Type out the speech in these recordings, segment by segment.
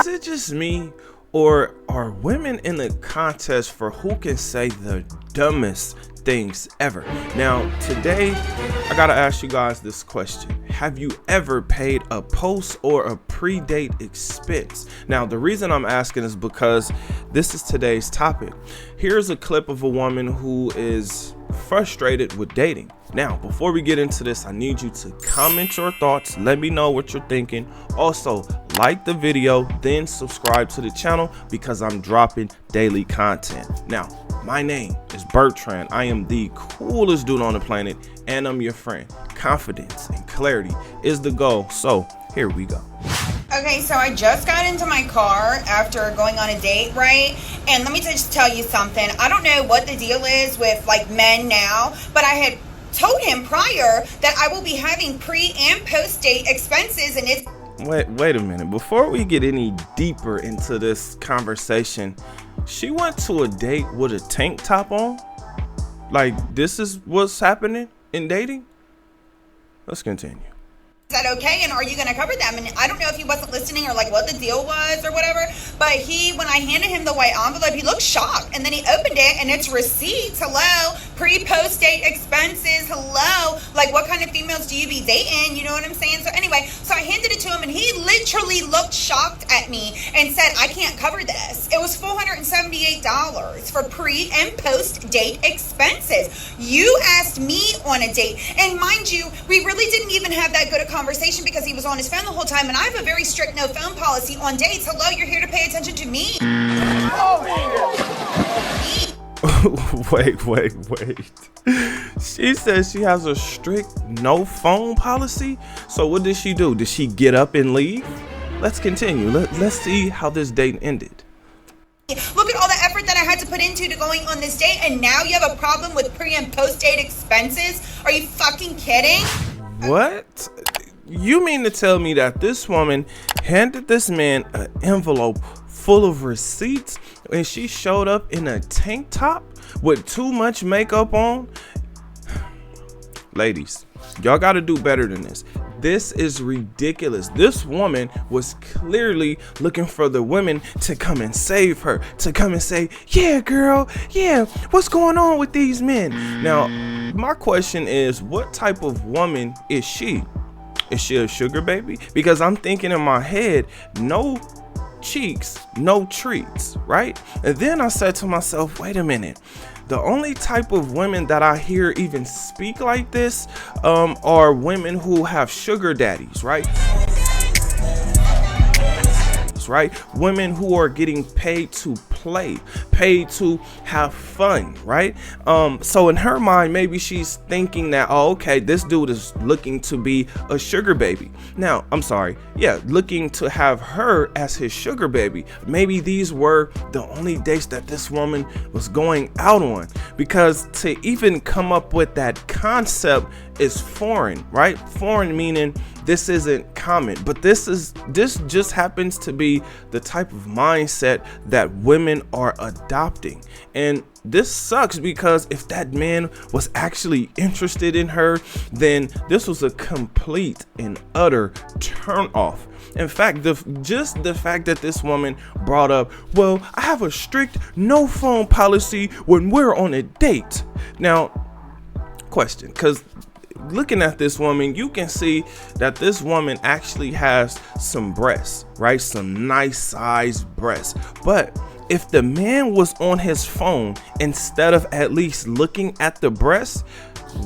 Is it just me, or are women in the contest for who can say the dumbest things ever? Now, today, I gotta ask you guys this question. Have you ever paid a post or a pre-date expense? Now, the reason I'm asking is because this is today's topic. Here's a clip of a woman who is frustrated with dating. Now, before we get into this, I need you to comment your thoughts. Let me know what you're thinking. Also, like the video, then subscribe to the channel because I'm dropping daily content. Now, my name is Bertrand. I am the coolest dude on the planet, and I'm your friend. Confidence and clarity is the goal. So here we go. Okay, so I just got into my car after going on a date, right? And let me just tell you something. I don't know what the deal is with like men now, but I had told him prior that I will be having pre and post date expenses, and it's Wait a minute. Before we get any deeper into this conversation, she went to a date with a tank top on? Like, this is what's happening in dating? Let's continue. Is that okay? And are you going to cover them? And I don't know if he wasn't listening or like what the deal was or whatever, but when I handed him the white envelope, he looked shocked, and then he opened it and it's receipts. Hello, pre-post date expenses. Hello, like what kind of females do you be dating? You know what I'm saying? So anyway, so I handed it to him and he literally looked shocked at me and said, I can't cover this. It was $478 for pre and post date expenses. You asked me on a date, and mind you, we really didn't even have that good a conversation because he was on his phone the whole time, and I have a very strict no phone policy on dates. Hello, you're here to pay attention to me. Wait. She says she has a strict no phone policy. So what did she do? Did she get up and leave? Let's continue. Let's see how this date ended. Look at all the effort that I had to put into going on this date, and now you have a problem with pre and post date expenses? Are you fucking kidding? What? You mean to tell me that this woman handed this man an envelope full of receipts and she showed up in a tank top with too much makeup on? Ladies, y'all gotta do better than this. This is ridiculous. This woman was clearly looking for the women to come and save her, to come and say, yeah, girl, yeah, what's going on with these men? Now, my question is, what type of woman is she? Is she a sugar baby? Because I'm thinking in my head, no cheeks, no treats, right? And then I said to myself, wait a minute. The only type of women that I hear even speak like this are women who have sugar daddies, right? Women who are getting paid to play, paid to have fun, right? So in her mind, maybe she's thinking that, oh, okay, this dude is looking to be a sugar baby. Now, I'm sorry, yeah, looking to have her as his sugar baby. Maybe these were the only dates that this woman was going out on, because to even come up with that concept is foreign, right? Foreign meaning this isn't common, but this just happens to be the type of mindset that women are adopting. And this sucks, because if that man was actually interested in her, then this was a complete and utter turn off. In fact, just the fact that this woman brought up, well, I have a strict no phone policy when we're on a date. Now, question, because looking at this woman, you can see that this woman actually has some breasts, right? Some nice sized breasts. But if the man was on his phone instead of at least looking at the breasts,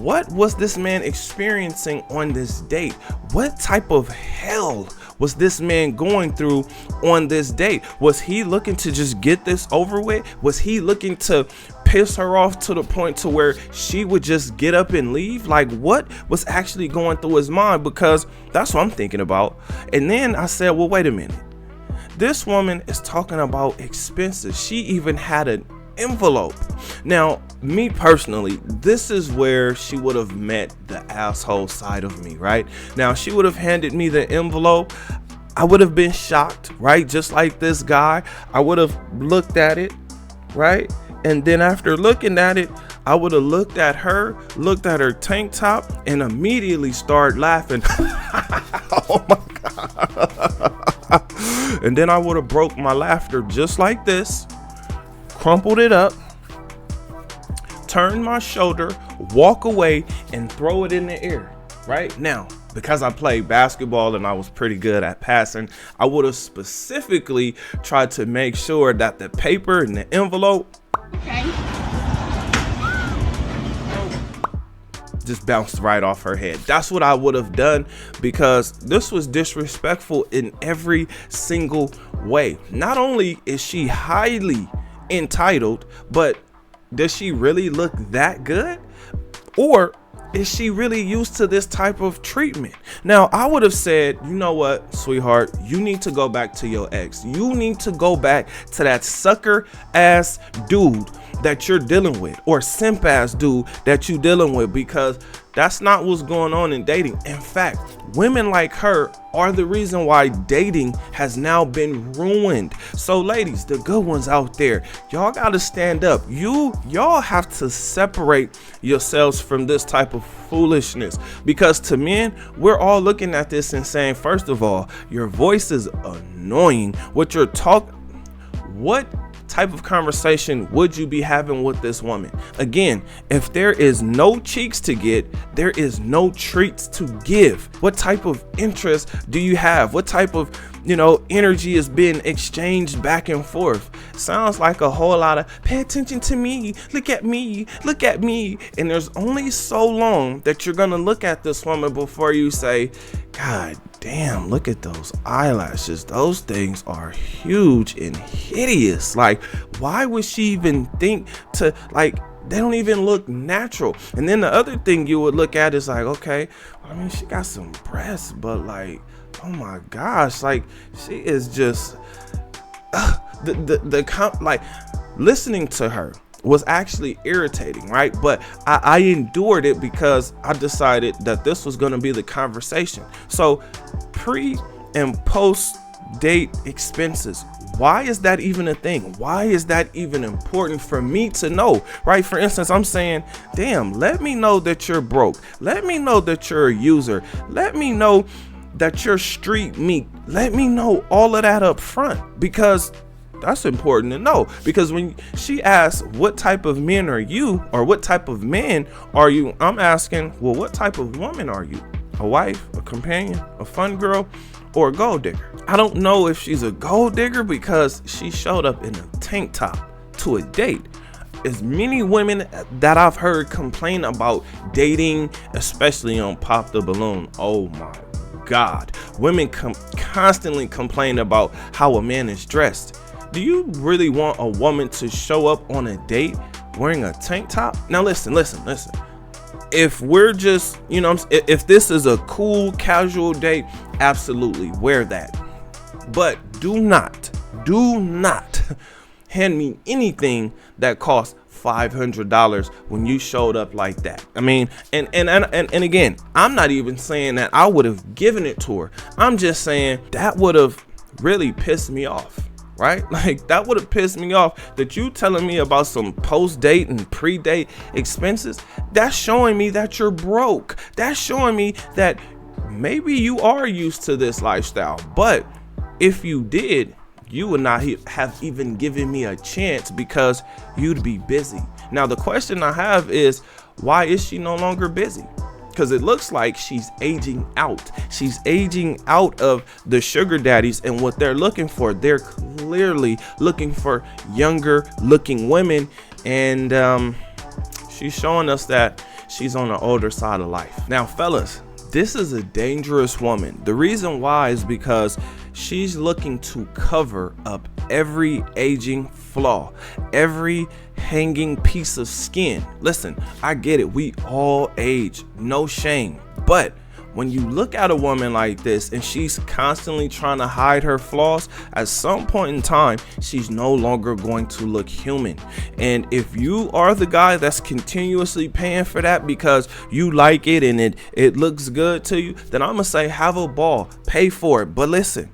what was this man experiencing on this date? What type of hell was this man going through on this date? Was he looking to just get this over with? Was he looking to piss her off to the point to where she would just get up and leave? Like, what was actually going through his mind? Because that's what I'm thinking about. And then I said, well, wait a minute. This woman is talking about expenses. She even had an envelope. Now, me personally, this is where she would have met the asshole side of me, right? Now, she would have handed me the envelope. I would have been shocked, right? Just like this guy, I would have looked at it, right? And then after looking at it, I would have looked at her tank top, and immediately started laughing. Oh my God. And then I would have broke my laughter just like this, crumpled it up, turn my shoulder, walk away, and throw it in the air. Right now, because I played basketball and I was pretty good at passing, I would have specifically tried to make sure that the paper and the envelope just bounced right off her head. That's what I would have done, because this was disrespectful in every single way. Not only is she highly entitled, but does she really look that good? Or is she really used to this type of treatment? Now, I would have said, you know what, sweetheart, you need to go back to your ex. You need to go back to that sucker ass dude that you're dealing with, or simp ass dude that you dealing with, because that's not what's going on in dating. In fact, women like her are the reason why dating has now been ruined. So ladies, the good ones out there, y'all gotta stand up. Y'all have to separate yourselves from this type of foolishness, because to men, we're all looking at this and saying, first of all, your voice is annoying. What type of conversation would you be having with this woman? Again, if there is no cheeks to get, there is no treats to give. What type of interest do you have? What type of energy is being exchanged back and forth? Sounds like a whole lot of pay attention to me, look at me, look at me. And there's only so long that you're gonna look at this woman before you say, God damn, look at those eyelashes. Those things are huge and hideous. Like, why would she even think to, like, they don't even look natural. And then the other thing you would look at is like, okay, I mean, she got some breasts, but like, oh my gosh, like, she is just like, listening to her was actually irritating, right? But I endured it because I decided that this was going to be the conversation. So pre and post date expenses, why is that even a thing? Why is that even important for me to know, right? For instance, I'm saying, damn, let me know that you're broke. Let me know that you're a user. Let me know that you're street meat. Let me know all of that up front, because that's important to know. Because when she asks, what type of men are you, or what type of man are you, I'm asking, well, what type of woman are you? A wife, a companion, a fun girl, or a gold digger? I don't know if she's a gold digger because she showed up in a tank top to a date. As many women that I've heard complain about dating, especially on Pop the Balloon, oh my God, women constantly complain about how a man is dressed. Do you really want a woman to show up on a date wearing a tank top? Now listen. If we're just, if this is a cool casual date, absolutely wear that. But do not hand me anything that costs $500 when you showed up like that. I mean, and again, I'm not even saying that I would have given it to her. I'm just saying that would have really pissed me off. Right? Like, that would have pissed me off, that you telling me about some post-date and pre-date expenses. That's showing me that you're broke. That's showing me that maybe you are used to this lifestyle. But if you did, you would not have even given me a chance, because you'd be busy. Now, the question I have is, why is she no longer busy? Because it looks like she's aging out. She's aging out of the sugar daddies and what they're looking for. They're clearly looking for younger looking women. And she's showing us that she's on the older side of life. Now, fellas, this is a dangerous woman. The reason why is because she's looking to cover up every aging flaw, every hanging piece of skin. Listen, I get it. We all age, no shame. But when you look at a woman like this and she's constantly trying to hide her flaws, at some point in time, she's no longer going to look human. And if you are the guy that's continuously paying for that because you like it and it looks good to you, then I'm gonna say, have a ball, pay for it. But listen,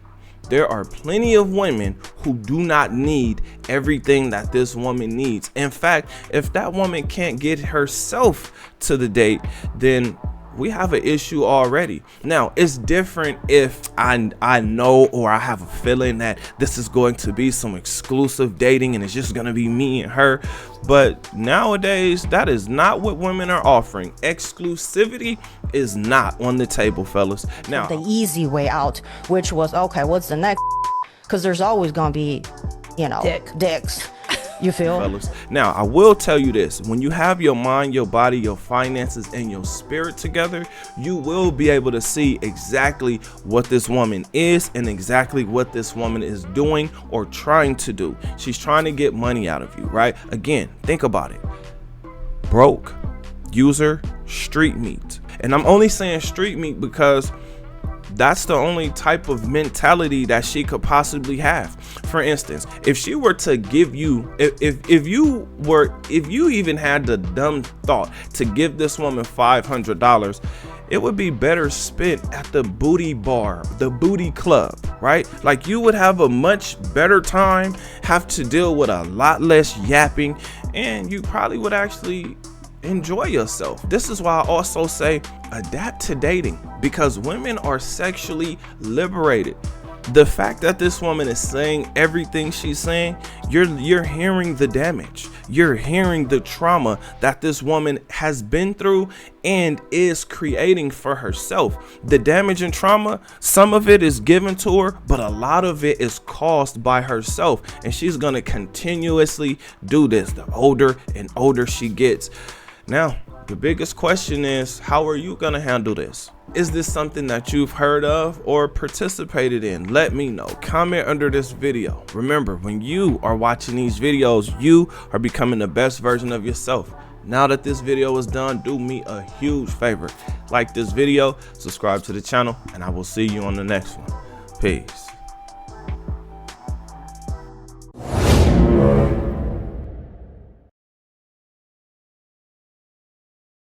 there are plenty of women who do not need everything that this woman needs. In fact, if that woman can't get herself to the date, then we have an issue already. Now, it's different if I know, or I have a feeling that this is going to be some exclusive dating and it's just going to be me and her. But nowadays, that is not what women are offering. Exclusivity is not on the table, fellas. Now, the easy way out, which was, okay, what's the next? Because there's always going to be, you know, dicks. You feel? Fellas. Now, I will tell you this. When you have your mind, your body, your finances, and your spirit together, you will be able to see exactly what this woman is and exactly what this woman is doing or trying to do. She's trying to get money out of you, right? Again, think about it. Broke, user, street meat. And I'm only saying street meat because that's the only type of mentality that she could possibly have. For instance, if she were to give you, if you even had the dumb thought to give this woman $500, it would be better spent at the booty bar, the booty club, right? Like, you would have a much better time, have to deal with a lot less yapping, and you probably would actually enjoy yourself. This is why I also say adapt to dating, because women are sexually liberated. The fact that this woman is saying everything she's saying, you're hearing the damage. You're hearing the trauma that this woman has been through and is creating for herself. The damage and trauma, some of it is given to her, but a lot of it is caused by herself. And she's going to continuously do this the older and older she gets. Now, the biggest question is, how are you gonna handle this? Is this something that you've heard of or participated in? Let me know. Comment under this video. Remember, when you are watching these videos, you are becoming the best version of yourself. Now that this video is done, do me a huge favor. Like this video, subscribe to the channel, and I will see you on the next one. Peace.